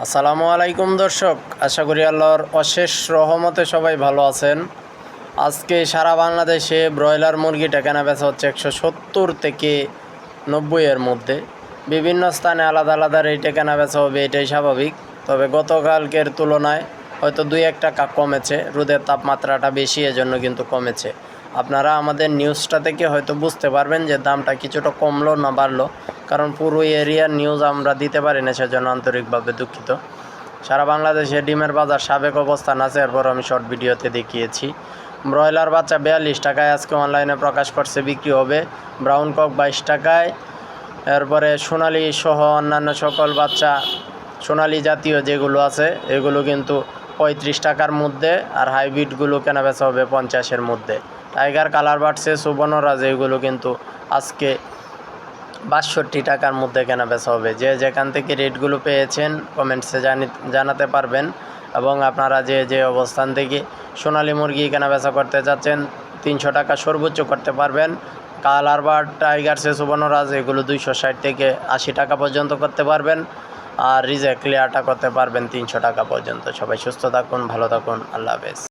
আসসালামু আলাইকুম দর্শক, আশা করি আল্লাহর অশেষ রহমতে সবাই ভালো আছেন। আজকে সারা বাংলাদেশে ব্রয়লার মুরগিটা কেনা বেচা হচ্ছে 170 থেকে 90 মধ্যে। বিভিন্ন স্থানে আলাদা আলাদা রেটে কেনা বেচা হবে, এটাই স্বাভাবিক। তবে গতকালকের তুলনায় হয়তো 2-1 টাকা কমেছে, রোদের তাপমাত্রাটা বেশি, এজন্য কিন্তু কমেছে। আপনারা আমাদের নিউজটা থেকে হয়তো বুঝতে পারবেন যে দামটা কিছুটা কমলো না বাড়লো, কারণ পুরো এরিয়ার নিউজ আমরা দিতে পারি না, সেজন্য আন্তরিকভাবে দুঃখিত। সারা বাংলাদেশে ডিমের বাজার সাবেক অবস্থান আছে, এরপর আমি শর্ট ভিডিওতে দেখিয়েছি। ব্রয়লার বাচ্চা 42 টাকায় আজকে অনলাইনে প্রকাশ করছে, বিক্রি হবে। ব্রাউন কক 22 টাকায়। এরপরে সোনালি সহ অন্যান্য সকল বাচ্চা, সোনালি জাতীয় যেগুলো আছে এগুলো কিন্তু 35 টাকার মধ্যে, আর হাইব্রিডগুলো কেনা বেচা হবে 50-এর মধ্যে। টাইগার কালার বাড়ছে, সুবর্ণরাজ এগুলো কিন্তু আজকে 62 টাকার মধ্যে কেনা বেচা হবে। যে যেখান থেকে রেটগুলো পেয়েছেন কমেন্টসে জানাতে পারবেন। এবং আপনারা যে যে অবস্থান থেকে সোনালী মুরগি কেনা বেচা করতে যাচ্ছেন 300 টাকা সর্বোচ্চ করতে পারবেন। কালার বার্ড, টাইগারসে, সুবর্ণরাজ এগুলো 260 থেকে 80 টাকা পর্যন্ত করতে পারবেন। আর রিজেক্ট ক্লিয়ারটা করতে পারবেন 300 টাকা পর্যন্ত। সবাই সুস্থ থাকুন, ভালো থাকুন, আল্লাহ হাফেজ।